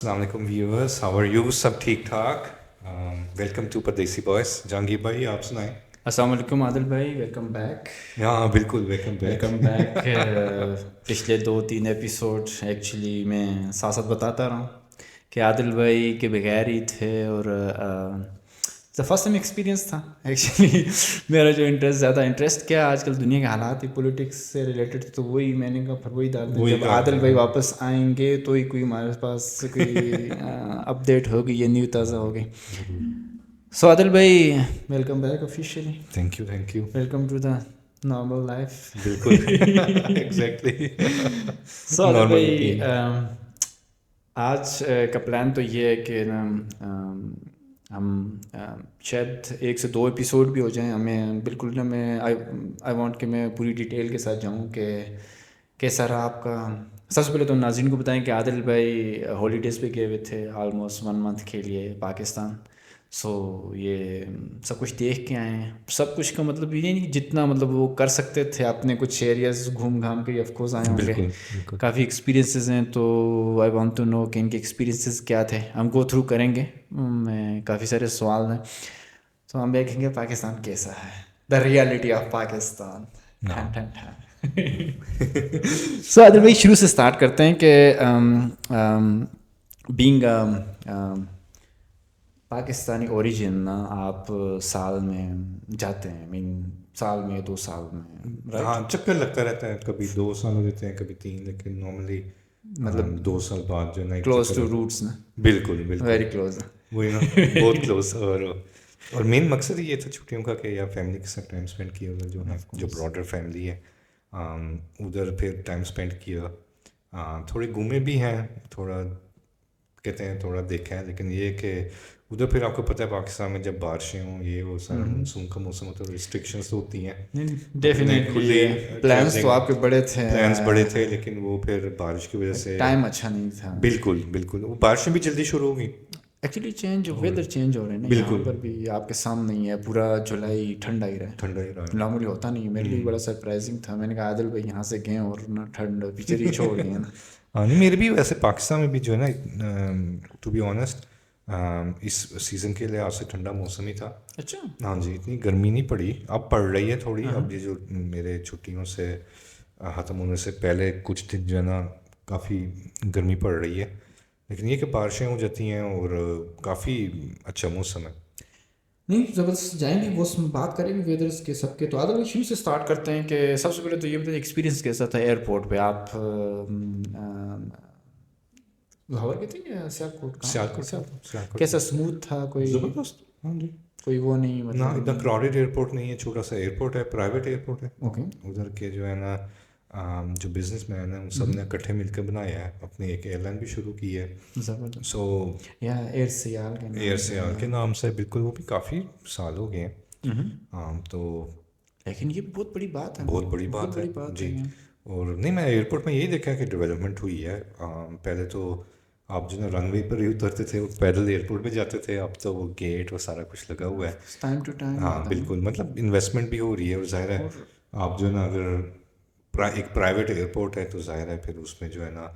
السلام علیکم viewers, how are you? سب ٹھیک ٹھاک؟ Welcome to Pardesi Boys. Jahangir بھائی آپ سنائیں. السلام علیکم عادل بھائی، ویلکم بیک. ہاں بالکل، ویلکم بیک. Welcome back. پچھلے 2-3 ایپیسوڈ ایکچولی میں ساتھ ساتھ بتاتا رہا ہوں کہ عادل بھائی کے بغیر ہی تھے، اور فرسٹ ٹائم ایکسپیرینس تھا ایکچولی. میرا جو زیادہ انٹرسٹ کیا آج کل دنیا کے حالات ہی پولیٹکس سے ریلیٹڈ، تو وہی میں نے کہا پھر وہی ڈالتے ہیں. جب عادل بھائی واپس آئیں گے تو ہی کوئی ہمارے پاس کوئی اپڈیٹ ہوگی یا نیو تازہ ہوگی. سو عادل بھائی، welcome back officially. Thank you. Welcome to the normal life. بالکل ایگزیکٹلی. سو عادل بھائی، آج کا پلان تو یہ ہے کہ نا ہم شاید 1 سے 2 ایپیسوڈ بھی ہو جائیں. ہمیں بالکل نا میں آئی وانٹ کہ میں پوری ڈیٹیل کے ساتھ جاؤں کہ کیسا رہا آپ کا. سب سے پہلے تو ناظرین کو بتائیں کہ عادل بھائی ہالیڈیز پہ گئے ہوئے تھے آلموسٹ 1 منتھ کے لیے پاکستان. سو یہ سب کچھ دیکھ کے آئے ہیں. سب کچھ کا مطلب یہ نہیں جتنا مطلب وہ کر سکتے تھے اپنے کچھ ایریاز گھوم گھام کے آف کورس آئے ہوں گے. بالکل. کافی ایکسپیرینسز ہیں، تو آئی وانٹ ٹو نو کہ ان کے ایکسپیرینسز کیا تھے. ہم گو تھرو کریں گے، میں کافی سارے سوال ہیں، تو ہم دیکھیں گے پاکستان کیسا ہے، دا ریالٹی آف پاکستان. سو عادل بھائی شروع سے اسٹارٹ کرتے ہیں کہ بینگ پاکستانی اوریجن، آپ سال میں جاتے ہیں، سال میں 2 سال میں، ہاں چکر لگتا رہتا ہے، کبھی 2 سال ہو جاتے ہیں کبھی 3، لیکن نارملی مطلب 2 سال بعد جو ہے نا کلوز ٹو روٹس نا. بالکل ویری کلوز. وہی نا، بہت کلوز. اور مین مقصد یہ تھا چھٹیوں کا کہ یار فیملی کے ساتھ ٹائم اسپینڈ کیا ادھر، جو ہے جو براڈر فیملی ہے ادھر پھر ٹائم اسپینڈ کیا. تھوڑے گھومے بھی ہیں، تھوڑا کہتے ہیں تھوڑا دیکھا ہے، لیکن یہ کہ ادھر پھر آپ کو پتہ ہے پاکستان میں جب بارشیں ہوں یہ وہ سارا مانسون کا موسم ہوتا ہے، ریسٹرکشنس تو ہوتی ہیں. ڈیفینیٹلی پلانس تو آپ کے بڑے تھے، پلانس بڑے تھے، لیکن وہ پھر بارش کی وجہ سے ٹائم اچھا نہیں تھا. بالکل وہ بارشیں بھی جلدی شروع ہو گئی. ایکچولی ویدر چینج ہو رہے ہیں نا یہاں پر بھی، آپ کے سامنے ہی ہے، پورا جولائی ٹھنڈا ہی رہا. نارملی ہوتا نہیں. میرے لیے بڑا سرپرائزنگ تھا. میں نے کہا عادل بھائی یہاں سے گئے اور نا ٹھنڈ پیچھے ہی چھوڑ گئے نا. ہاں نہیں، میرے بھی ویسے پاکستان میں بھی جو ہے نا ٹو بی آنیسٹ اس سیزن کے لحاظ سے ٹھنڈا موسم ہی تھا. اچھا. ہاں جی، اتنی گرمی نہیں پڑی، اب پڑ رہی ہے تھوڑی. اب یہ جو میرے چھٹیوں سے ختم ہونے سے پہلے کچھ دن جو ہے نا کافی گرمی پڑ رہی ہے، لیکن یہ کہ بارشیں ہو جاتی ہیں اور کافی اچھا موسم ہے. نہیں زبردست، جائیں گے وہ بات کریں گے ویدرس کے سب کے. تو عادل بھائی شروع سے اسٹارٹ کرتے ہیں کہ سب سے پہلے تو یہ بتائیں ایکسپیرینس کیسا تھا ایئرپورٹ پہ. آپ لاہور کے تھے یا سیالکوٹ؟ سیالکوٹ. کیسا اسموتھ تھا؟ کوئی زبردست. ہاں جی، کوئی وہ نہیں نہ مطلب اتنا کراؤڈیڈ ایئرپورٹ نہیں ہے، چھوٹا سا ایئرپورٹ ہے، پرائیویٹ ایئرپورٹ ہے. اوکے. ادھر کے جو ہے نا جو بزنس مین ہیں ان سب نے اکٹھے مل کے بنایا ہے، اپنی ایک ایئر لائن بھی شروع کی ہے. زبردست. سو ایئر سیال کے نام سے بالکل، وہ بھی کافی سال ہو گئے ہیں. ہاں تو لیکن یہ بہت بڑی بات ہے، بہت بڑی بات ہے جی. اور نہیں، میں ایئرپورٹ میں یہی دیکھا کہ ڈیولپمنٹ ہوئی ہے. پہلے تو آپ جو نا رن وے پر ہی اترتے تھے، وہ پیدل ایئرپورٹ پہ جاتے تھے، اب تو وہ گیٹ وہ سارا کچھ لگا ہوا ہے. Time to time. ہاں بالکل، مطلب انویسٹمنٹ بھی ہو رہی ہے، اور ظاہر ہے آپ جو ہے نا اگر ایک پرائیویٹ ایئرپورٹ ہے تو ظاہر ہے پھر اس میں جو ہے نا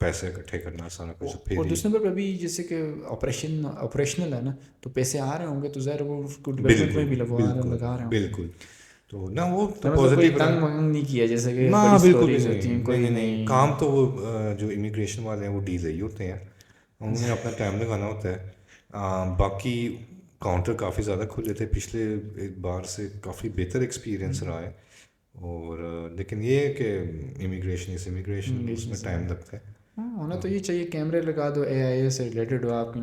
پیسے اکٹھے کرنا سارا کچھ. اور دوسرے نمبر پہ ابھی جیسے کہ آپریشنل ہے نا، تو پیسے آ رہے ہوں گے تو ظاہر وہ اس کو ڈیولپمنٹ میں بھی لگا رہے ہوں. بالکل. تو نہ وہ تو کوئی پازیٹیو تنگ نہیں کیا جیسے کہ نہ بڑی بالکل اسٹوریز ہوتی ہیں. کوئی نہیں، کام تو وہ جو امیگریشن والے ہیں وہ ڈیل ہی ہوتے ہیں، انہوں نے اپنا ٹائم لگانا ہوتا ہے. باقی کاؤنٹر کافی زیادہ کھلے تھے، پچھلے ایک بار سے کافی بہتر ایکسپیرینس رہا ہے. اور لیکن یہ ہے کہ امیگریشن اس میں ٹائم لگتا ہے. ہونا تو یہ چاہیے، کیمرے لگا دو، اے آئی اے سے ریلیٹڈ ہو، آپ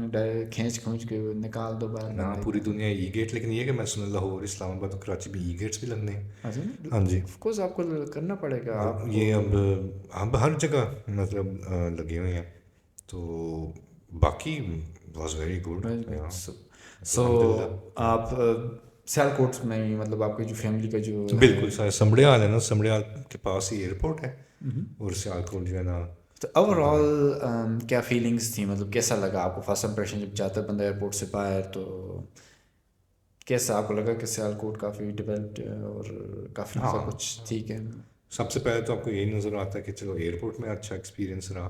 کھینچ کے نکال دو باہر. ہاں پوری دنیا ای گیٹ، لیکن یہ کہ میں سن لاہور، اسلام آباد اور کراچی بھی ای گیٹس بھی لگنے ہیں. ہاں جی آف کورس آپ کو کرنا پڑے گا. آپ یہ اب ہر جگہ مطلب لگے ہوئے ہیں. تو باقی واز ویری گڈ. سو آپ سیالکوٹ میں مطلب آپ کی جو فیملی کا جو بالکل سمڑیال ہے نا، سمڑیال کے پاس ہی ایئرپورٹ ہے، اور سیالکوٹ جو ہے نا. تو اوور آل کیا فیلنگس تھیں، مطلب کیسا لگا آپ کو فرسٹ امپریشن جب جاتا ہے بندہ ایئرپورٹ سے باہر؟ تو کیسا آپ کو لگا کہ سیالکوٹ کافی ڈیولپڈ اور کافی سب کچھ ٹھیک ہے؟ سب سے پہلے تو آپ کو یہی نظر آتا ہے کہ چلو ایئرپورٹ میں اچھا ایکسپیرینس رہا.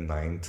9th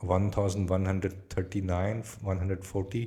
1139 140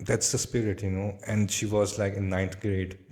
That's the spirit, you know. And she was like in 9th grade,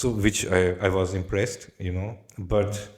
So which I was impressed, you know. But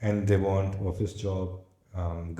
and they want office job,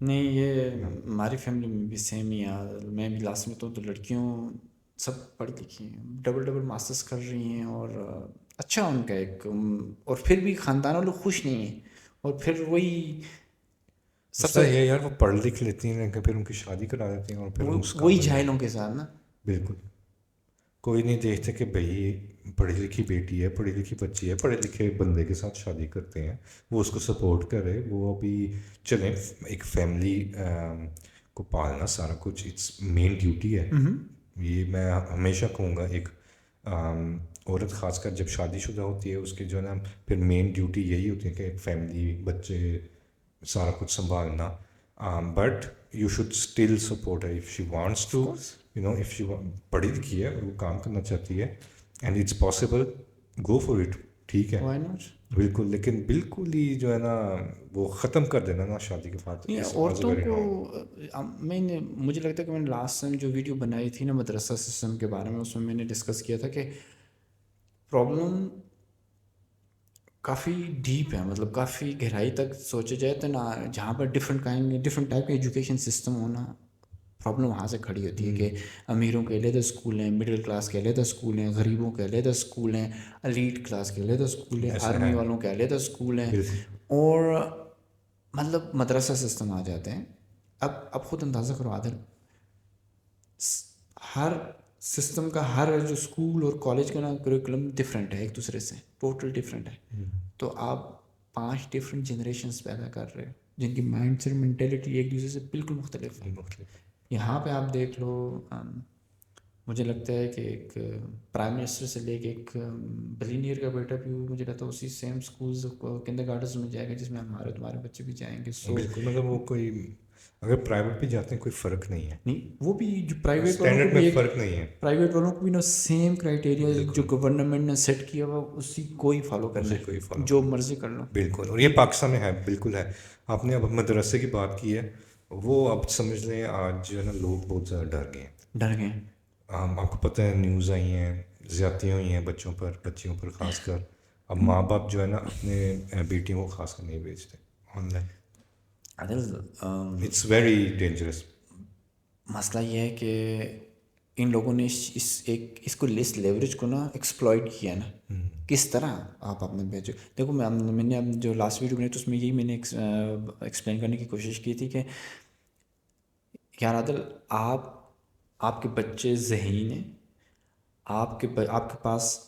نہیں یہ ہماری فیملی میں بھی سیم ہی ہے. میں بھی لاسٹ میں تو لڑکیوں سب پڑھ لکھی ہیں, ڈبل ماسٹرس کر رہی ہیں, اور اچھا ان کا ایک, اور پھر بھی خاندان والے خوش نہیں ہیں. اور پھر وہی سب سے یہ یار وہ پڑھ لکھ لیتی ہیں کہ پھر ان کی شادی کرا دیتی ہیں اور پھر وہی جاہلوں کے ساتھ نا. بالکل کوئی نہیں دیکھتے کہ بھائی پڑھی لکھی بیٹی ہے, پڑھی لکھی بچی ہے, پڑھے لکھے بندے کے ساتھ شادی کرتے ہیں, وہ اس کو سپورٹ کرے. وہ ابھی چلیں ایک فیملی کو پالنا سارا کچھ اٹس مین ڈیوٹی ہے. یہ میں ہمیشہ کہوں گا ایک عورت خاص کر جب شادی شدہ ہوتی ہے اس کی جو ہے نا پھر مین ڈیوٹی یہی ہوتی ہے کہ ایک فیملی, بچے, سارا کچھ سنبھالنا. But you should still support ہے if she wants to, you know, if she پڑھی لکھی ہے اور وہ کام کرنا چاہتی ہے and it's possible, go for it, ٹھیک ہے بالکل. لیکن بالکل ہی جو ہے نا وہ ختم کر دینا نا شادی کے بعد. عورتوں کو میں نے, مجھے لگتا ہے کہ میں نے لاسٹ ٹائم جو ویڈیو بنائی تھی نا مدرسہ سسٹم کے بارے میں, اس میں نے ڈسکس کیا تھا کہ پرابلم کافی ڈیپ ہے, مطلب کافی گہرائی تک سوچا جائے تو نا, جہاں پر ڈفرینٹ ٹائپ کا ایجوکیشن سسٹم ہونا, پرابلم وہاں سے کھڑی ہوتی ہے کہ امیروں کے علیحدہ اسکول ہیں, مڈل کلاس کے علیحدہ اسکول ہیں, غریبوں کے علیحدہ اسکول ہیں, ایلیٹ کلاس کے علیحدہ اسکول ہیں, آرمی والوں کے علیحدہ اسکول ہیں, اور مطلب مدرسہ سسٹم آ جاتے ہیں. اب خود اندازہ کرو عادل, ہر سسٹم کا ہر جو اسکول اور کالج کا نا کریکولم ڈفرینٹ ہے ایک دوسرے سے, ٹوٹل ڈفرینٹ ہے. تو آپ 5 ڈفرینٹ جنریشنس پیدا کر رہے ہو جن کی مائنڈ سیٹ مینٹیلٹی ایک دوسرے سے بالکل مختلف ہے. یہاں پہ آپ دیکھ لو, مجھے لگتا ہے کہ ایک پرائم منسٹر سے لے کے ایک بلینئر کا بیٹا بھی مجھے لگتا ہے اسی سیم اسکولز کنڈر گارڈنز میں جائے گا جس میں تمہارے بچے بھی جائیں گے. بالکل, مطلب وہ کوئی اگر پرائیویٹ بھی جاتے ہیں کوئی فرق نہیں ہے. نہیں, وہ بھی جو پرائیویٹ والوں اسٹینڈرڈ میں فرق نہیں ہے, پرائیویٹ والوں کو بھی نا سیم کرائٹیریا جو گورنمنٹ نے سیٹ کیا ہوا اسی کو ہی فالو کرنا ہے, جو مرضی کر لو. بالکل. اور یہ پاکستان میں ہے, بالکل ہے. آپ نے اب مدرسے کی بات کی ہے, وہ اب سمجھ لیں آج جو ہے نا لوگ بہت زیادہ ڈر گئے ہیں. آپ کو پتہ ہے نیوز آئی ہیں, زیادتیاں ہوئی ہیں بچیوں پر خاص کر. اب ماں باپ جو ہے نا اپنے بیٹیوں کو خاص کر نہیں بھیجتے online. It's very dangerous. مسئلہ یہ ہے کہ ان لوگوں نے اس کو لیوریج کو نا ایکسپلائٹ کیا نا, کس طرح آپ اپنے بھیجو. دیکھو میں نے اب جو لاسٹ ویڈیو بنائی تو اس میں یہی میں نے ایکسپلین کرنے کی کوشش کی تھی کہ یار عادل, آپ کے بچے ذہین ہیں, آپ کے پاس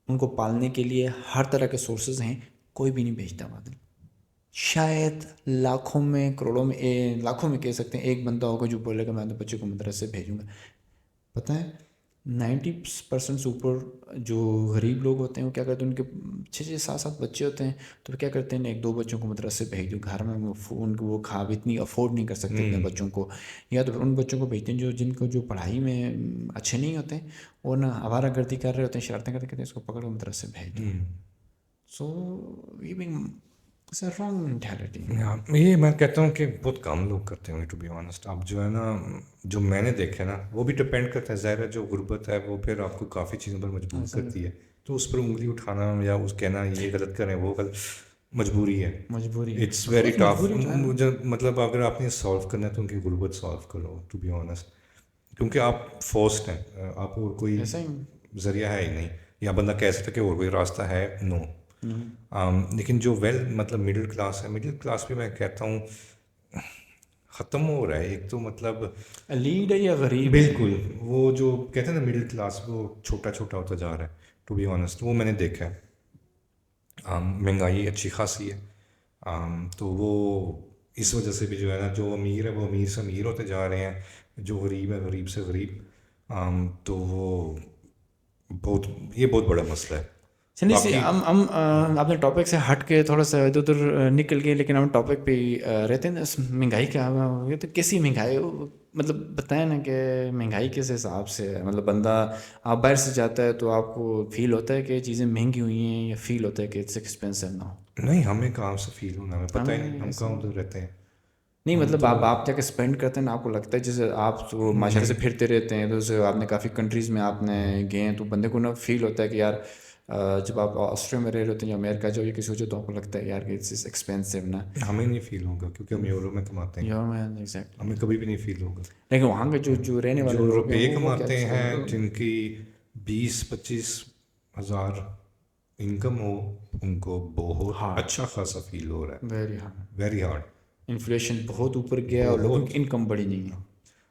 ان کو پالنے کے لیے ہر طرح کے سورسز ہیں, کوئی بھی نہیں بھیجتا عادل. شاید لاکھوں میں کروڑوں میں لاکھوں میں کہہ سکتے ہیں ایک بندہ ہوگا جو بولے گا میں اپنے بچے کو مدرسے بھیجوں گا. پتہ ہے 90% سے اوپر جو غریب لوگ ہوتے ہیں وہ کیا کرتے ہیں, ان کے 6-7 بچے ہوتے ہیں تو کیا کرتے ہیں 1-2 بچوں کو مدرسے بھیج دو. گھر میں وہ اتنی افورڈ نہیں کر سکتے اپنے بچوں کو, یا تو ان بچوں کو بھیجتے ہیں جن کو جو پڑھائی میں اچھے نہیں ہوتے اور نہ آوارہ گردی کر رہے ہوتے ہیں, شرارتیں کرتے ہیں, اس کو پکڑ کے مدرسے بھیج دو. سو یہ بھی رانگ مینٹیلٹی. یہ میں کہتا ہوں کہ بہت کم لوگ کرتے ہوں گے ٹو بی آنیسٹ. اب جو ہے نا جو میں نے دیکھا نا وہ بھی ڈپینڈ کرتا ہے, ظاہر ہے جو غربت ہے وہ پھر آپ کو کافی چیزوں پر مجبور کرتی ہے, تو اس پر انگلی اٹھانا یا اس کہنا یہ غلط کریں وہ غلط, مجبوری ہے. It's very tough. مطلب اگر آپ نے سالو کرنا ہے تو ان کی غربت سالو کرو ٹو بی آنیسٹ, کیونکہ آپ فورسڈ ہیں, آپ اور کوئی ذریعہ ہے ہی نہیں, یا بندہ کہہ سکتا کہ اور کوئی راستہ ہے, نو. لیکن جو مطلب مڈل کلاس ہے, مڈل کلاس بھی میں کہتا ہوں ختم ہو رہا ہے. ایک تو مطلب لیڈ ہے یا غریب, بالکل وہ جو کہتے ہیں نا مڈل کلاس وہ چھوٹا ہوتا جا رہا ہے ٹو بی آنیسٹ. وہ میں نے دیکھا ہے. مہنگائی اچھی خاصی ہے, تو وہ اس وجہ سے بھی جو ہے نا جو امیر ہے وہ امیر سے امیر ہوتے جا رہے ہیں, جو غریب ہے غریب سے غریب. تو وہ یہ بہت بڑا مسئلہ ہے. چلیے ہم اپنے ٹاپک سے ہٹ کے تھوڑا سا ادھر ادھر نکل گئے, لیکن ہم ٹاپک پہ ہی رہتے ہیں. مہنگائی کیا ہے تو کیسی مہنگائی, مطلب بتائیں نا کہ مہنگائی کس حساب سے ہے. مطلب بندہ آپ باہر سے جاتا ہے تو آپ کو فیل ہوتا ہے کہ چیزیں مہنگی ہوئی ہیں, یا فیل ہوتا ہے کہ اٹس ایکسپینسو نہ ہو. نہیں, ہمیں کہاں سے فیل ہونا, ہمیں پتہ ہی نہیں, ہم کہاں ادھر رہتے ہیں. نہیں مطلب آپ جا کے اسپینڈ کرتے ہیں نا, آپ کو لگتا ہے جیسے آپ معاشرے سے پھرتے رہتے ہیں, تو جیسے آپ نے کافی کنٹریز میں آپ نے گئے ہیں, تو بندے کو نا فیل ہوتا ہے کہ یار جب آپ آسٹریلیا میں رہ رہے ہوتے ہیں یا امریکہ جو یہ کسی وجہ تو آپ کو لگتا ہے یار کہ اٹس ایکسپینسو نا. ہمیں نہیں فیل ہوگا کیونکہ ہم یورو میں کماتے ہیں, ہمیں کبھی بھی نہیں فیل ہوگا. لیکن وہاں کے جو رہنے والے جو لوگ روپے ہیں وہ کماتے ہیں جن کی 20-25 ہزار انکم ہو, ان کو بہت اچھا خاصا فیل ہو رہا ہے, ویری ہارڈ. انفلیشن بہت اوپر گیا اور لوگوں کی انکم بڑی نہیں ہے.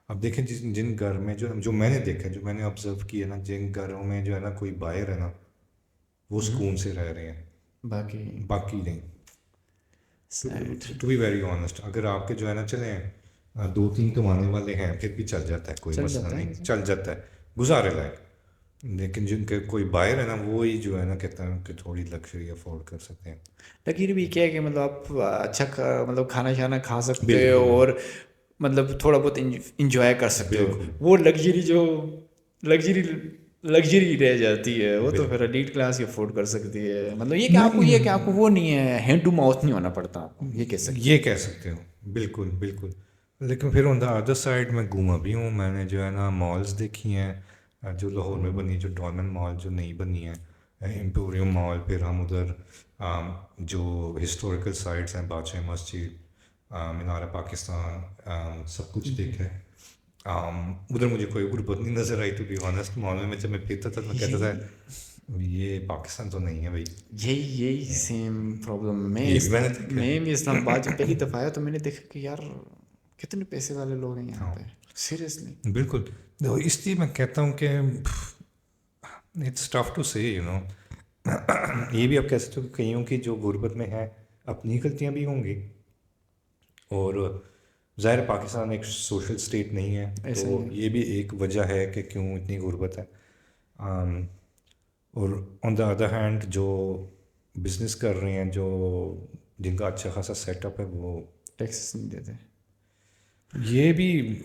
اب دیکھیں جن گھر میں جو میں نے دیکھا, جو میں نے آبزرو کیا نا, جن گھروں میں جو ہے نا کوئی بائر ہے نا, وہ سکون سے رہ رہے ہیں, باقی نہیں. ٹو بی ویری آنیسٹ, اگر آپ کے جو ہے نا چلیں 2-3 کمانے والے ہیں پھر بھی چل جاتا ہے, کوئی مسئلہ نہیں, چل جاتا ہے, گزارے لائق. لیکن جن کے کوئی بائر ہے نا, وہی جو ہے نا کہتا ہے کہ تھوڑی لگژری افورڈ کر سکتے ہیں. لیکن بھی کیا ہے کہ مطلب آپ اچھا مطلب کھانا شانا کھا سکتے ہو اور مطلب تھوڑا بہت انجوائے کر سکتے ہو. وہ لگژری رہ جاتی ہے, وہ تو پھر ایلیٹ کلاس ہی افورڈ کر سکتی ہے. مطلب یہ کہ آپ کو وہ نہیں ہے, ہینڈ ٹو ماؤتھ نہیں ہونا پڑتا آپ کو, یہ کہہ سکتے ہو. بالکل بالکل. لیکن پھر آن دا ادر سائڈ میں گھوما بھی ہوں, میں نے جو ہے نا مالز دیکھی ہیں جو لاہور میں بنی, جو ڈائمنڈ مال جو نئی بنی ہے, ایمپوریم مال. پھر ہم ادھر جو ہسٹوریکل سائٹس ہیں, بادشاہ مسجد, مینار پاکستان, سب کچھ دیکھا ہے. ادھر مجھے کوئی غربت نہیں نظر آئی ٹو بی آنیسٹ. مال میں جب میں پھرتا تھا میں کہتا تھا یہ پاکستان تو نہیں ہے بھائی. یہی سیم پرابلم میں بھی اسلام آباد جب پہلی دفعہ آیا تو میں نے دیکھا کہ یار کتنے پیسے والے لوگ ہیں یہاں پہ, سیریسلی. بالکل, اس لیے میں کہتا ہوں کہ اٹس ٹف ٹو سے یو نو. یہ بھی آپ کہہ سکتے ہو کہ کئیوں کی جو غربت میں ہے اپنی غلطیاں بھی ہوں گی, اور ظاہر پاکستان ایک سوشل اسٹیٹ نہیں ہے, تو یہ بھی ایک وجہ ہے کہ کیوں اتنی غربت ہے. اور آن دا ادر ہینڈ جو بزنس کر رہے ہیں, جو جن کا اچھا خاصا سیٹ اپ ہے, وہ ٹیکسز نہیں دیتے. یہ بھی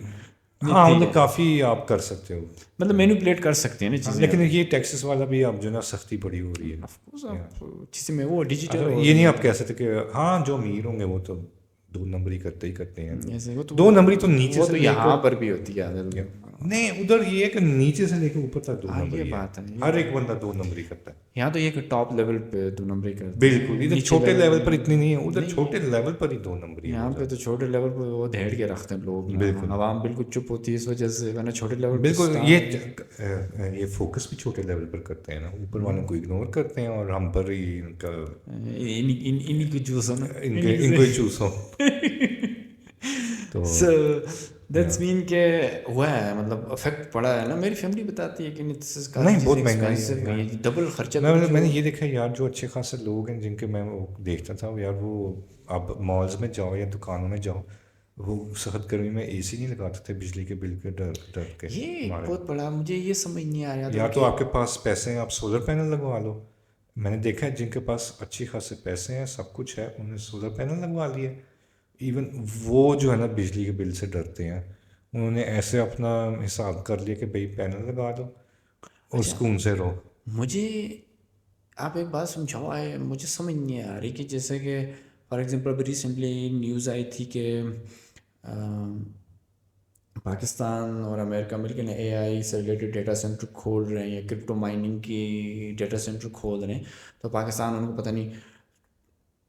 ہاں مطلب کافی آپ کر سکتے ہو, مطلب مینیپولیٹ کر سکتے ہیں نا چیزیں. لیکن یہ ٹیکسز والا بھی اب جو نا سختی بڑی ہو رہی ہے. چیزیں میں وہ ڈیجیٹل, یہ نہیں آپ کہہ سکتے کہ ہاں جو امیر ہوں گے وہ تو 2 نمبری کرتے ہی کرتے ہیں. 2 نمبری تو نیچے سے یہاں پر بھی ہوتی ہے. نہیں, ادھر یہ ہے کہ نیچے سے لے کے اوپر تک 2 نمبری یہ بات ہے, ہر ایک بندہ 2 نمبری کرتا ہے. یہاں تو یہ کہ ٹاپ لیول پہ 2 نمبری کرتے ہیں. بالکل, ادھر چھوٹے لیول پر اتنی نہیں ہے, ادھر چھوٹے لیول پر ہی 2 نمبری. یہاں پہ تو چھوٹے لیول پہ وہ دھیڑ کے رکھتے ہیں لوگ, بالکل عوام بالکل چپ ہوتی ہے اس وجہ سے, ورنہ چھوٹے لیول بالکل یہ فوکس بھی چھوٹے لیول پر کرتے ہیں نا, اوپر والوں کو اگنور کرتے ہیں, اور ہم پر ہی ان کا انہیں کو چوس ہونا, ان کو ہی چوس ہو. تو دیٹس مین کہ ہوا ہے, مطلب افیکٹ پڑا ہے نا. میری فیملی بتاتی ہے کہ نہیں بہت مہنگا ہے, ڈبل خرچہ. میں نے یہ دیکھا یار, جو اچھے خاصے لوگ ہیں جن کے میں دیکھتا تھا یار, وہ اب مالز میں جاؤ یا دکانوں میں جاؤ, وہ سخت گرمی میں اے سی نہیں لگاتے تھے بجلی کے بل کے ڈر کے. یہ بہت بڑا مجھے یہ سمجھ نہیں آ رہا. یا تو آپ کے پاس پیسے ہیں, آپ سولر پینل لگوا لو. میں نے دیکھا ہے جن کے پاس اچھی خاصے پیسے ہیں, سب کچھ ہے, انہوں نے سولر پینل لگوا لیے. ایون وہ جو ہے نا بجلی کے بل سے ڈرتے ہیں, انہوں نے ایسے اپنا حساب کر لیا کہ بھائی پینل لگا دو اور سکون سے رہو. مجھے آپ ایک بات سمجھاؤ, مجھے سمجھ نہیں آ رہی کہ جیسے کہ فار ایگزامپل ابھی ریسنٹلی نیوز آئی تھی کہ پاکستان اور امریکہ مل کے اے آئی سے ریلیٹڈ ڈیٹا سینٹر کھول رہے ہیں, یا کرپٹو مائننگ کی ڈیٹا سینٹر کھول رہے ہیں. تو پاکستان ان کو پتہ نہیں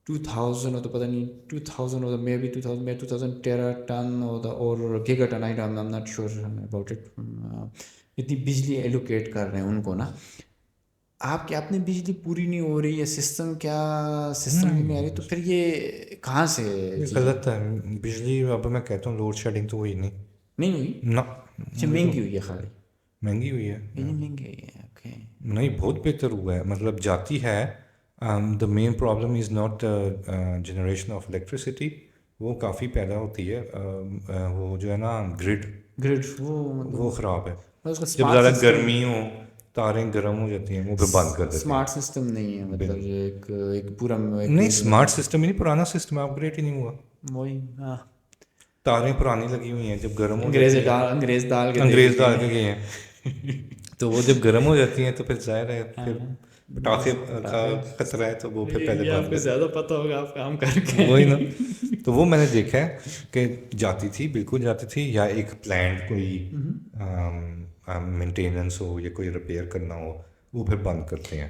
2000 ہو تو پتہ نہیں 2000 ہو, مے بی 2000 ٹیرا ٹن اور giga ton, I am not sure about it, اتنی بجلی ایلوکیٹ کر رہے ہیں ان کو نا. آپ کی اپنی بجلی پوری نہیں ہو رہی ہے, سسٹم نہیں آ رہی, تو پھر یہ کہاں سے غلط ہے بجلی. اب میں کہتا ہوں لوڈ شیڈنگ تو ہوئی نہیں ہوئی نا. اچھا مہنگی ہوئی ہے, خالی مہنگی ہوئی ہے, مہنگی ہوئی ہے. اوکے, نہیں بہت بہتر ہوا ہے, مطلب جاتی ہے. The main problem is not generation of electricity, وہ کافی پیدا ہوتی ہے, وہ جو ہے نا گرڈ وہ خراب ہے. جب زیادہ گرمی ہو تاریں گرم ہو جاتی ہیں, وہ پھر بند کر دیتے ہیں. اسمارٹ سسٹم نہیں ہے, مطلب ایک پورا نہیں اسمارٹ سسٹم ہی نہیں, پرانا سسٹم اپ گریڈ ہی نہیں ہوا. وہی تاریں پرانی لگی ہوئی ہیں, جب گرم ہو انگریز ڈال کے گئے ہیں, تو وہ جب گرم ہو جاتی ہیں تو پھر ظاہر ہے پھر پٹاخے کا خطرہ ہے, تو وہ پھر پہلے آپ کو زیادہ پتہ ہوگا آپ کام کر کے. وہی نا. تو وہ میں نے دیکھا ہے کہ جاتی تھی, بالکل جاتی تھی, یا ایک پلانٹ کوئی مینٹیننس ہو یا کوئی ریپیئر کرنا ہو, وہ پھر بند کرتے ہیں.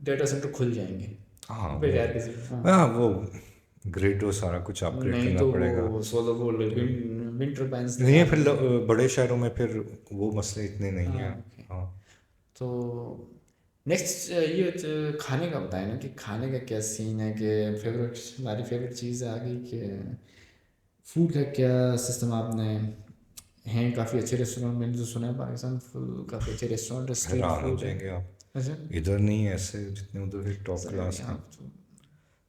ڈیٹا سینٹر کھل جائیں گے ہاں بغیر کسی ہاں وہ گریڈ وہ سارا کچھ اپ گریڈ نہیں کرنا تو پڑے گا. وہ سولر ونڈ ٹربائنس نہیں ہے پھر بڑے شہروں میں پھر وہ مسئلے اتنے نہیں ہیں. ہاں تو نیکسٹ یہ کھانے کا بتائیں نا کہ کھانے کا کیا سین ہے کہ فیوریٹ ہماری فیوریٹ چیز آ گئی کہ فوڈ کا کیا سسٹم آپ نے ہیں کافی اچھے ریسٹورینٹ میں نے تو سنا ہے پاکستان فل کافی اچھے ریسٹورینٹ اسٹریٹ حیران ہو فوڈ جائیں گے آپ. اچھا ادھر نہیں ایسے جتنے ادھر ٹاپ کلاس ہیں.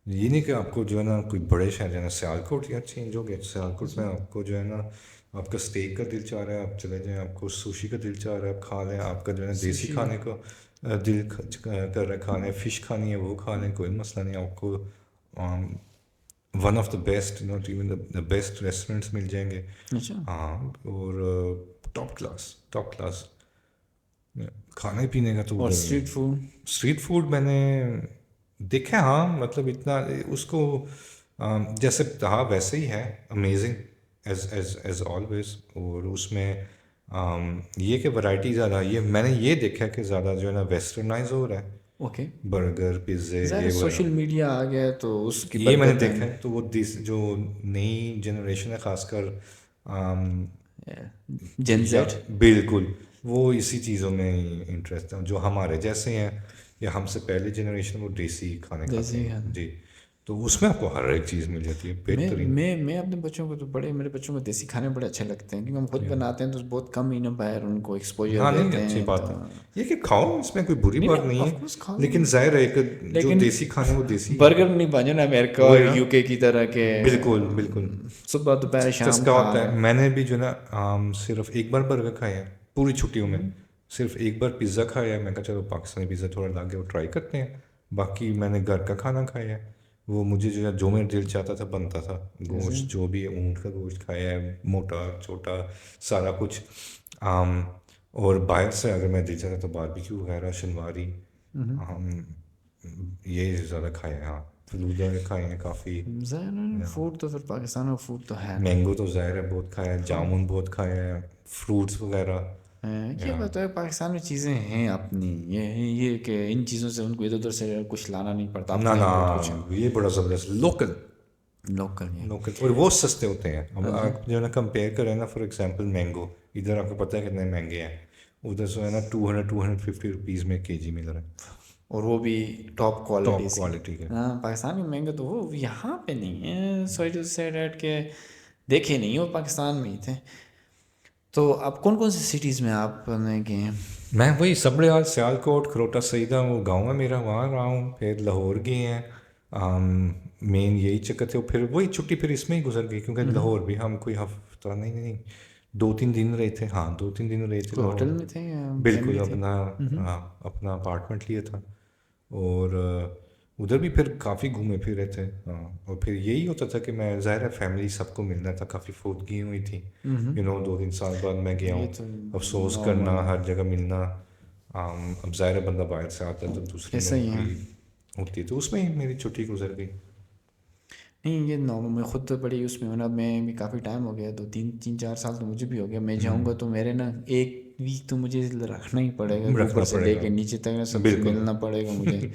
یہ نہیں کہ آپ کو جو ہے نا کوئی بڑے شہر جو ہے نا سیالکوٹ یا چینج ہو گیا. سیالکوٹ میں آپ کو جو ہے نا آپ کا اسٹیک کا دل چاہ رہا ہے آپ چلے جائیں, آپ کو سوشی کا دل چاہ رہا ہے آپ کھا لیں, آپ کا جو ہے نا دیسی کھانے کو دل کر رہا ہے کھانے, فش کھانی ہے وہ کھا لیں, کوئی مسئلہ نہیں. آپ کو one of the best not even the best restaurants مل جائیں گے. ہاں اور ٹاپ کلاس کھانے پینے کا تو. اور اسٹریٹ فوڈ میں نے دیکھا ہاں, مطلب اتنا اس کو جیسے کہا ویسے ہی ہے, امیزنگ ایز آلویز. اور اس میں یہ کہ ورائٹی زیادہ, یہ میں نے یہ دیکھا کہ زیادہ جو ہے نا ویسٹرنائز ہو رہا ہے. اوکے برگر پیزے یہ سوشل میڈیا آ گیا تو اس کی یہ میں نے دیکھا ہے. تو وہ جو نئی جنریشن ہے خاص کر جن زیڈ بالکل وہ اسی چیزوں میں انٹرسٹ ہے. جو ہمارے جیسے ہیں یا ہم سے پہلی جنریشن وہ دیسی کھانے کھاتے ہیں جی. تو اس میں آپ کو ہر ایک چیز مل جاتی ہے بہترین. میں اپنے بچوں کو تو میرے بچوں کو دیسی کھانے بڑے اچھے لگتے ہیں کیونکہ ہم خود بناتے ہیں تو بہت کم ہی نا باہر ان کو ایکسپوجر دیتے ہیں. اچھی بات ہے یہ کہ کھاؤ, اس میں کوئی بری بات نہیں ہے, لیکن ظاہر ہے کہ جو دیسی کھانا وہ دیسی. برگر نہیں بنے نا امریکہ اور یو کے کی طرح کے بالکل صبح دوپہر شام ہوتا ہے. میں نے بھی جو نا صرف ایک بار برگر کھایا ہے پوری چھٹیوں میں, صرف ایک بار پیزا کھایا ہے. میں کہا چلو پاکستانی پیزا تھوڑا لاگے وہ ٹرائی کرتے ہیں. باقی میں نے گھر کا کھانا کھایا ہے, وہ مجھے جو میرا دل چاہتا تھا بنتا تھا. گوشت جو بھی اونٹ کا گوشت کھایا ہے, موٹا چھوٹا سارا کچھ. اور باہر سے اگر میں دل چاہتا تو باربیکیو وغیرہ شنواری یہ زیادہ کھایا ہے. ہاں فلودہ کھائے ہیں کافی. فوڈ تو پھر پاکستان میں فوڈ تو ہے. مینگو تو ظاہر ہے بہت کھایا ہے, جامن بہت کھایا ہے, فروٹس وغیرہ. یہ بتائے پاکستان میں چیزیں ہیں اپنی, یہ کہ ان چیزوں سے ان کو ادھر ادھر سے کچھ لانا نہیں پڑتا. نا یہ بڑا زبردست لوکل اور وہ سستے ہوتے ہیں. اب آپ جو ہے نا کمپیئر کریں نا, فار ایگزامپل مینگو ادھر آپ کو پتہ ہے کتنے مہنگے ہیں, ادھر جو ہے نا 250 روپیز میں کے جی مل رہا ہے, اور وہ بھی ٹاپ کوالٹی کے. ہاں پاکستان میں مہنگا تو وہ یہاں پہ نہیں ہے. سوری ٹو سے ڈیٹ کہ دیکھے نہیں وہ پاکستان میں ہی تھے. تو اب کون کون سی سٹیز میں آپ نے گئے ہیں؟ میں وہی سبڑیال, سیالکوٹ, کھروٹا سیدہ وہ گاؤں ہے میرا, وہاں رہا ہوں. پھر لاہور گئے ہیں, مین یہی چکر تھے. پھر وہی چھٹی پھر اس میں ہی گزر گئی کیونکہ لاہور بھی ہم کوئی ہفتہ نہیں 2-3 دن رہے تھے. ہاں 2-3 دن رہے تھے. ہوٹل میں تھے بالکل اپنا اپارٹمنٹ لیے تھا. اور ادھر بھی پھر کافی گھومے پھرے تھے. ہاں اور پھر یہی ہوتا تھا کہ میں ظاہر ہے فیملی سب کو ملنا تھا, کافی فوتگی ہوئی تھی 2-3 سال بعد میں گیا ہوں. افسوس کرنا, ہر جگہ ملنا. اب ظاہر بندہ باہر سے آتا ہے تو دوسری نوکری ہوتی ہے, تو اس میں ہی میری چھٹی گزر گئی. نہیں یہ میں خود تو بڑی اس میں ہوں نا, میں بھی کافی ٹائم ہو گیا, 3-4 سال تو مجھے بھی ہو گیا. میں جاؤں گا تو میرے نا 1 ویک تو مجھے رکھنا ہی پڑے گا, اوپر سے لے کے نیچے تک سب سے ملنا پڑے گا مجھے.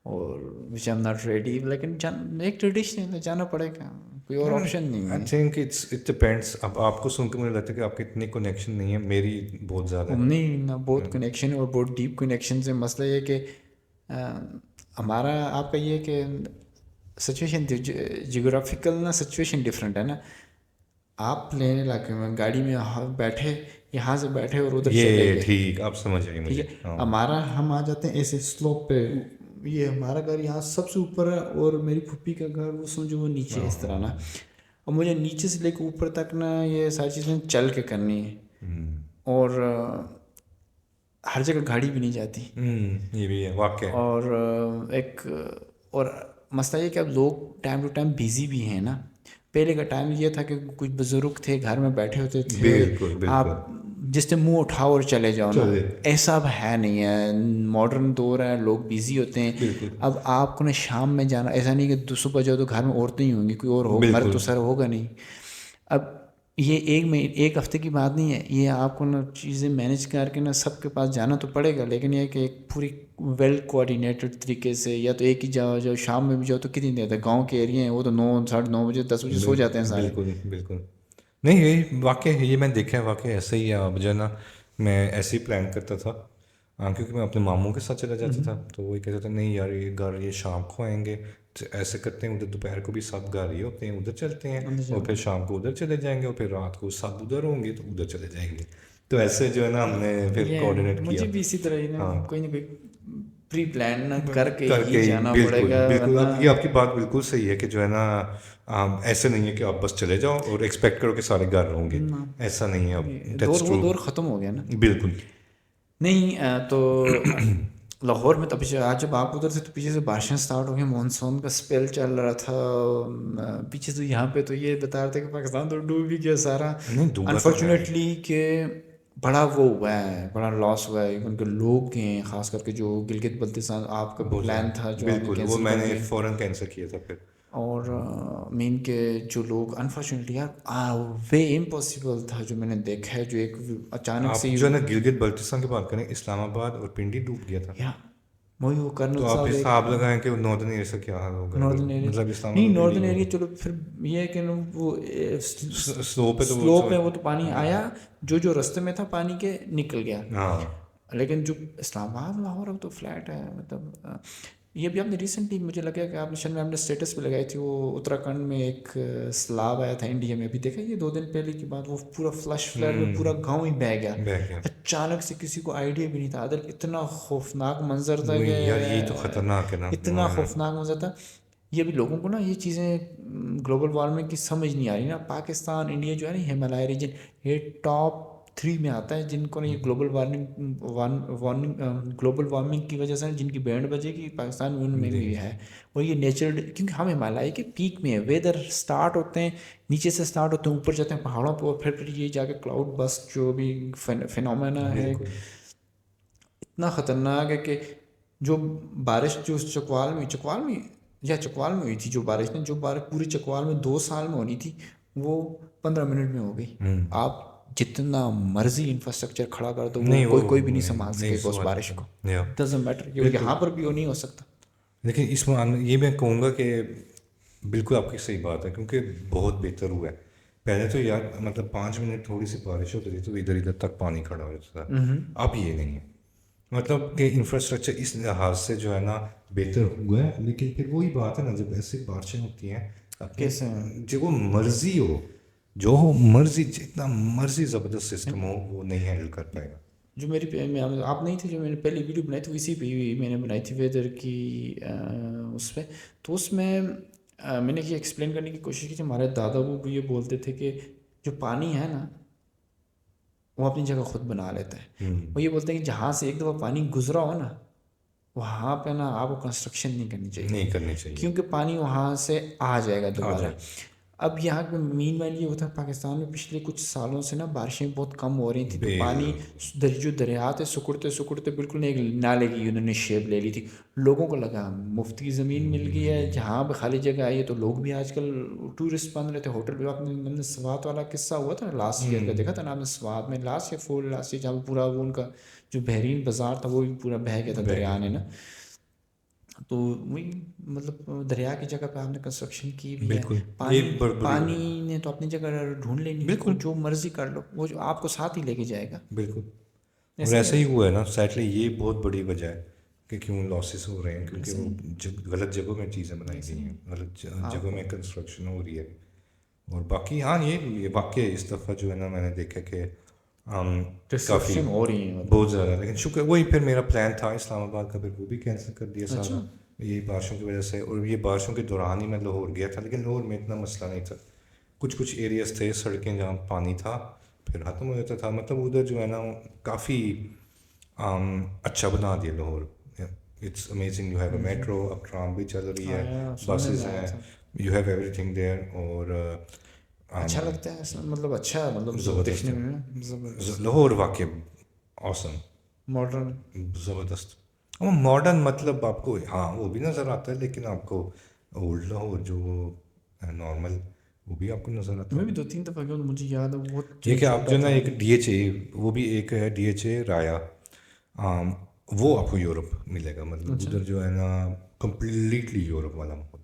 اور وچ آئی ایم ناٹ ریڈی, لیکن ایک ٹریڈیشن جانا پڑے گا, کوئی اور آپشن نہیں ہے. I think it depends. اب آپ کو سن کے مجھے لگتا ہے کہ آپ کی اتنی کنیکشن نہیں ہے, میری بہت زیادہ ہے. نہیں نا بہت کنیکشن اور بہت ڈیپ کنیکشن سے. مسئلہ یہ کہ ہمارا آپ کا یہ کہ سچویشن جیوگرافیکل نا سچویشن ڈفرینٹ ہے نا. آپ پلین علاقے میں گاڑی میں بیٹھے, یہاں سے بیٹھے اور ادھر چلے گئے, ٹھیک آپ سمجھ آئیے مجھے. ہمارا ہم آ جاتے ہیں ایسے سلوپ پہ, یہ ہمارا گھر یہاں سب سے اوپر ہے اور میری پھپھی کا گھر وہ سمجھو وہ نیچے ہے اس طرح نا. اور مجھے نیچے سے لے کے اوپر تک نا یہ ساری چیزیں چل کے کرنی ہے, اور ہر جگہ گاڑی بھی نہیں جاتی. یہ بھی ہے واقعہ. اور مسئلہ یہ کہ اب لوگ ٹائم ٹو ٹائم بیزی بھی ہیں نا. پہلے کا ٹائم یہ تھا کہ کچھ بزرگ تھے گھر میں بیٹھے ہوتے تھے, آپ جس سے منہ اٹھاؤ اور چلے جاؤ نا, ایسا اب ہے نہیں ہے. ماڈرن دور ہے, لوگ بیزی ہوتے ہیں. اب آپ کو نا شام میں جانا, ایسا نہیں کہ صبح جاؤ تو گھر میں عورتیں ہی ہوں گی, کوئی اور مرد تو سر ہوگا نہیں. اب یہ ایک ہفتے کی بات نہیں ہے، یہ آپ کو نا چیزیں مینیج کر کے نا سب کے پاس جانا تو پڑے گا، لیکن یہ کہ ایک پوری ویل کوآرڈینیٹڈ طریقے سے، یا تو ایک ہی جاؤ شام میں بھی جاؤ تو کتنی دیر تک، گاؤں کے ایریا ہیں وہ تو 9 ساڑھے 9 بجے 10 بجے سو جاتے ہیں سارے. بالکل بالکل. نہیں یہ واقع یہ میں دیکھا ہے، واقع ایسا ہی ہے. اب جو ہے نا میں ایسے ہی پلان کرتا تھا کیونکہ میں اپنے ماموں کے ساتھ چلا جاتا تھا، تو وہی کہتے تھے نہیں یار یہ گھر یہ شام کو آئیں گے، ایسے کرتے ہیں ادھر دوپہر کو بھی سب گھر ہی ہوتے ہیں، ادھر چلتے ہیں اور پھر شام کو ادھر چلے جائیں گے، اور پھر رات کو سب ادھر ہوں گے تو ادھر چلے جائیں گے. تو ایسے جو ہے نا ہم نے پھر کوآرڈینیٹ کیا. مجھے بھی اسی طرح ہی نا کوئی نہ کوئی پری پلان نہ کر کے ہی ہی جانا پڑے بالکل گا. بالکل. اب یہ آپ کی بات بالکل صحیح ہے کہ جو ہے نا ایسے نہیں ہے کہ آپ بس چلے جاؤ اور ایکسپیکٹ کرو کہ سارے گھر رہوں گے، ایسا نہیں ہے. اب وہ دور ختم ہو گیا نا. بالکل. نہیں تو لاہور میں تو پیچھے آج جب آپ ادھر سے تو پیچھے سے بارشیں سٹارٹ ہو گئی، مانسون کا اسپیل چل رہا تھا پیچھے سے. یہاں پہ تو یہ بتا رہے تھے کہ پاکستان تو ڈوب بھی گیا سارا انفارچونیٹلی، کہ بڑا وہ ہوا ہے، بڑا لاس ہوا ہے. ان کے لوگ ہیں خاص کر کے جو گلگت بلتستان، آپ کا پلان تھا جو آپ نے بالکل وہ میں نے فوراً کینسل کیا تھا پھر. اور مین کے جو لوگ انفارچونیٹلی یار وے امپاسبل تھا جو میں نے دیکھا ہے، جو ایک اچانک سے جو ہے نا گلگت بلتستان کی بات کریں، اسلام آباد اور پنڈی ڈوب گیا تھا. وہی وہ کرنل تو آپ صاحب حساب لگائیں کہ ناردرن ایریا سے کیا حال ہوگا. ناردرن ایریا مطلب اسلام نہیں، آباد ناردرن ایریا چلو پھر یہ ہے کہ وہ سلوپ میں وہ تو پانی آیا، جو رستے میں تھا پانی کے نکل گیا. لیکن جو اسلام آباد لاہور اب تو فلیٹ ہے. مطلب یہ بھی آپ نے ریسنٹلی مجھے لگا کہ آپ نے شاید میں نے اسٹیٹس پہ لگائی تھی، وہ اتراکھنڈ میں ایک سیلاب آیا تھا انڈیا میں، ابھی دیکھا یہ 2 دن پہلے کی بات، وہ پورا فلش فلڈ میں پورا گاؤں ہی بہہ گیا اچانک سے، کسی کو آئیڈیا بھی نہیں تھا. اتنا خوفناک منظر تھا کہ یہ تو خطرناک ہے نا، اتنا خوفناک منظر تھا. یہ بھی لوگوں کو نا یہ چیزیں گلوبل وارمنگ کی سمجھ نہیں آ رہی نا. پاکستان انڈیا جو ہے نا ہمالیہ ریجن یہ ٹاپ 3 میں آتا ہے جن کو نا یہ گلوبل وارمنگ کی وجہ سے جن کی بینڈ بجے گی پاکستان ان میں بھی ہے. اور یہ نیچرل، کیونکہ ہم ہمالیہ کے پیک میں ہیں، ویدر سٹارٹ ہوتے ہیں نیچے سے سٹارٹ ہوتے ہیں، اوپر جاتے ہیں پہاڑوں پہ، اور پھر یہ جا کے کلاؤڈ بسٹ جو بھی فینومینا ہے اتنا خطرناک ہے کہ جو بارش جو چکوال میں ہوئی تھی، جو بارش پوری چکوال میں 2 سال میں ہونی تھی، وہ 15 منٹ میں ہو گئی. آپ جتنا مرضی انفراسٹرکچر کھڑا کر دو، وہ کوئی بھی نہیں سنبھال سکے گا اس بارش کو. ڈزنٹ میٹر، یہاں پر بھی وہ نہیں ہو سکتا. لیکن اس میں یہ میں کہوں گا کہ بالکل آپ کی صحیح بات ہے، کیونکہ بہت بہتر ہوا ہے. پہلے تو یار مطلب 5 منٹ تھوڑی سی بارش ہوتی تھی تو ادھر تک پانی کھڑا ہو جاتا تھا. اب یہ نہیں ہے، مطلب کہ انفراسٹرکچر اس لحاظ سے جو ہے نا بہتر ہوا ہے. لیکن پھر وہی بات ہے نا، جب ایسی بارشیں ہوتی ہیں جو مرضی جتنا مرضی زبردست سسٹم ہو وہ نہیں ہینڈل کر پائے گا. جو میری آپ نہیں تھی، جو میں نے پہلی ویڈیو بنائی تھی اسی پہ میں نے بنائی تھی ویدر کی اس پہ. تو اس میں نے یہ ایکسپلین کرنے کی کوشش کی تھی. ہمارے دادا وہ یہ بولتے تھے کہ جو پانی ہے نا وہ اپنی جگہ خود بنا لیتا ہے. وہ یہ بولتے ہیں کہ جہاں سے ایک دفعہ پانی گزرا ہو نا، وہاں پہ نا آپ کو کنسٹرکشن نہیں کرنی چاہیے کیونکہ پانی وہاں سے آ جائے گا دوبارہ. اب یہاں پہ مین ویل یہ ہوتا ہے پاکستان میں پچھلے کچھ سالوں سے نا بارشیں بہت کم ہو رہی تھیں، تو پانی جو دریا تھے سکڑتے بالکل ایک نالے کی انہوں نے شیپ لے لی تھی. لوگوں کو لگا مفت کی زمین مل گئی ہے، جہاں پہ خالی جگہ آئی ہے تو لوگ بھی آج کل ٹورسٹ بن رہے تھے. ہوٹل پہ آپ نے سوات والا قصہ ہوا تھا لاسٹ ایئر کا، دیکھا تھا نا آپ نے سوات میں لاسٹ ایئر جہاں پورا وہ ان کا جو بحرین بازار تھا وہ بھی پورا بہہ گیا تھا دریا نے نا. تو وہی مطلب دریا کی جگہ پہ آپ نے کنسٹرکشن کی بھی ہے. پانی نے تو اپنی جگہ ڈھونڈ لینی، بالکل جو مرضی کر لو، وہ جو آپ کو ساتھ ہی لے کے جائے گا. بالکل. اور ایسا ہی ہوا ہے نا سیٹلی، یہ بہت بڑی وجہ ہے کہ کیوں لاسز ہو رہے ہیں، کیونکہ وہ غلط جگہوں میں چیزیں بنائی گئی ہیں، غلط جگہوں میں کنسٹرکشن ہو رہی ہے. اور باقی یہ واقعی اس دفعہ جو ہے نا میں نے دیکھا کہ کافی ہو رہی ہیں بہت زیادہ. لیکن شکر وہی پھر میرا پلان تھا اسلام آباد کا، پھر وہ بھی کینسل کر دیا سارا یہ بارشوں کی وجہ سے. اور یہ بارشوں کے دوران ہی میں لاہور گیا تھا، لیکن لاہور میں اتنا مسئلہ نہیں تھا. کچھ ایریاز تھے سڑکیں جہاں پانی تھا پھر ختم ہو جاتا تھا. مطلب ادھر جو ہے نا کافی اچھا بنا دیا Lahore. It's amazing. You have a metro, اب ٹرام بھی چل رہی ہے، بسز ہیں، you have everything there. اور اچھا لگتا ہے، مطلب اچھا مطلب دیکھنے میں لاہور واقعی آسم، ماڈرن زبردست. ماڈرن مطلب آپ کو ہاں وہ بھی نظر آتا ہے، لیکن آپ کو اولڈ لاہور جو نارمل وہ بھی آپ کو نظر آتا میں ہے. بھی 2-3 دفعہ گیا مجھے یاد ہے وہ یہ کہ آپ جو نا ایک DHA وہ بھی ایک ہے DHA رایا, وہ آپ کو یورپ ملے گا, مطلب ادھر جو ہے نا کمپلیٹلی یورپ والا ماحول.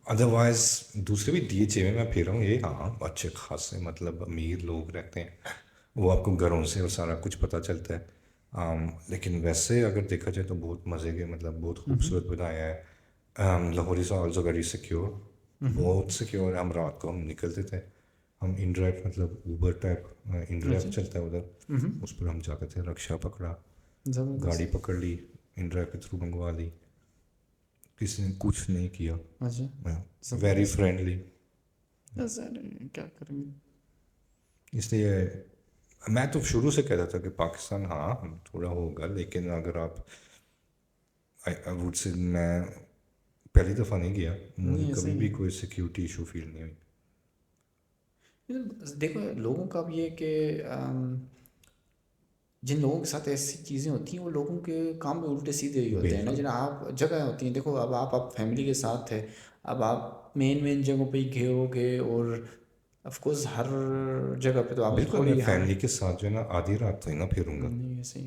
ادروائز دوسرے بھی DHA میں پھیرا ہوں, یہ ہاں اچھے خاصے مطلب امیر لوگ رہتے ہیں, وہ آپ کو گھروں سے اور سارا کچھ پتہ چلتا ہے. لیکن ویسے اگر دیکھا جائے تو بہت مزے کے, مطلب بہت خوبصورت بنایا ہے. Lahore is also very secure, بہت سیکیور. ہم رات کو ہم نکلتے تھے, ہم ان ڈرائیو مطلب اوبر ٹائپ ان ڈرائیو چلتا ہے ادھر, اس پر ہم جاتے تھے, رکشا پکڑا, گاڑی پکڑ لی, ان ڈرائیو کے تھرو منگوا لی, کسی نے کچھ نہیں کیا, ویری فرینڈلی. کیا کریں گے. اس لیے میں تو شروع سے کہتا تھا کہ پاکستان ہاں تھوڑا ہوگا, لیکن اگر آپ آئی ووڈ سے, میں پہلی دفعہ نہیں گیا, مجھے کبھی بھی کوئی سیکیورٹی ایشو فیل نہیں ہوئی. دیکھو لوگوں کا اب یہ کہ جن لوگوں کے ساتھ ایسی چیزیں ہوتی ہیں وہ لوگوں کے کام میں الٹے سیدھے ہی ہوتے ہیں نا. جناب آپ جگہ ہوتی ہیں, دیکھو اب آپ فیملی کے ساتھ تھے, اب آپ مین جگہوں پہ ہی گئے ہو گے, اور آف کورس ہر جگہ پہ تو آپ بالکل میں فیملی کے ساتھ جو ہے نا آدھی رات تو ہی نا پھروں گا. نہیں ایسے ہی,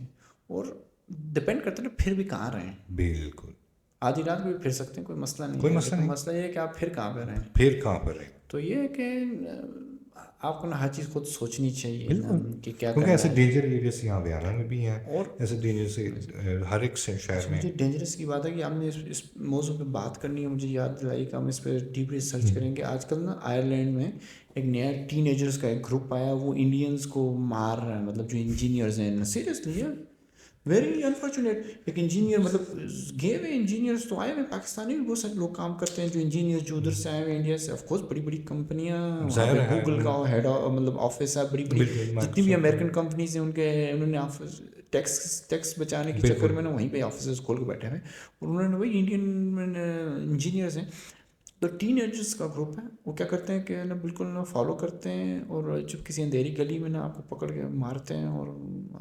اور ڈپینڈ کرتا ہے نا پھر بھی کہاں رہیں. بالکل آدھی رات بھی پھر سکتے ہیں, کوئی مسئلہ نہیں, کوئی مسئلہ نہیں, مسئلہ یہ ہے کہ آپ پھر کہاں پہ رہیں, پھر کہاں پر رہیں. تو یہ ہے کہ آپ کو نا ہر چیز خود سوچنی چاہیے کہ کیا کیونکہ کرنا ایسے ہے. ڈینجر ایریاز یہاں ہریانہ میں بھی ہیں, اور ایسے ڈینجر سے ہر ایک شہر میں. مجھے ڈینجرس کی بات ہے کہ ہم نے اس موضوع پہ بات کرنی ہے, مجھے یاد دلائی کہ ہم اس پہ ڈیپ ریسرچ کریں گے. آج کل نا آئرلینڈ میں ایک نیا ٹین ایجرس کا ایک گروپ آیا, وہ انڈینس کو مار رہے ہیں, مطلب جو انجینئرز ہیں. سیریسلی یار ویری انفارچونیٹ. ایک انجینئر مطلب گئے ہوئے انجینئرس تو آئے ہوئے پاکستانی بھی بہت سارے لوگ کام کرتے ہیں جو انجینئر جو ادھر سے آئے ہوئے انڈیا سے. آف کورس بڑی بڑی کمپنیاں, گوگل کا ہیڈ مطلب آفس ہے, بڑی بڑی جتنی بھی امریکن کمپنیز ہیں ان کے انہوں نے آفس ٹیکس بچانے کے چکر میں نا وہیں پہ آفسز کھول کے بیٹھے ہوئے, اور انہوں نے وہی انڈین انجینئرز ہیں. تو ٹین ایجرس کا گروپ ہے, وہ کیا کرتے ہیں کہ نا بالکل نا فالو کرتے ہیں, اور جب کسی اندھیری گلی میں نا آپ کو پکڑ کے مارتے ہیں اور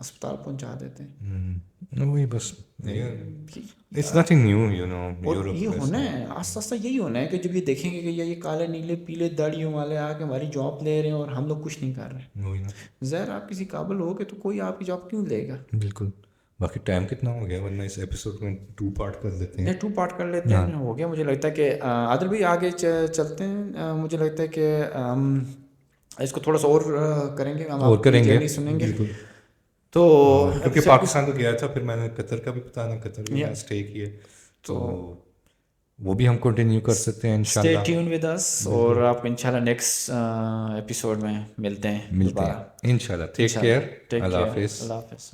اسپتال پہنچا دیتے ہیں. وہی بس it's nothing new you know. اور یہ ہونا ہے آہستہ آہستہ, یہی ہونا ہے کہ جب یہ دیکھیں گے کہ یہ کالے نیلے پیلے داڑیوں والے آ کے ہماری جاب لے رہے ہیں اور ہم لوگ کچھ نہیں کر رہے. ظاہر آپ کسی قابل ہو کہ تو کوئی آپ کی جاب کیوں لے گا. بالکل. باقی ٹائم کتنا ہو گیا, ورنہ اس ایپیسوڈ میں 2 پارٹ کر لیتے ہیں. 2 پارٹ کر لیتے ہیں, ہو گیا. مجھے لگتا ہے کہ عادل بھی آگے چلتے ہیں. مجھے لگتا ہے کہ ہم اس کو تھوڑا سا اور کریں گے, ہم اور کریں گے سنیں گے. بالکل. تو کیونکہ پاکستان تو گیا تھا, پھر میں نے قطر کا بھی بتانا, قطر بھی میں اسٹے کیے, تو وہ بھی ہم کنٹینیو کر سکتے ہیں انشاءاللہ. اسٹے ٹیون ود اس, اور آپ انشاءاللہ نیکسٹ ایپیسوڈ میں ملتے ہیں دوبارہ انشاءاللہ. Take care. اللہ حافظ. اللہ حافظ.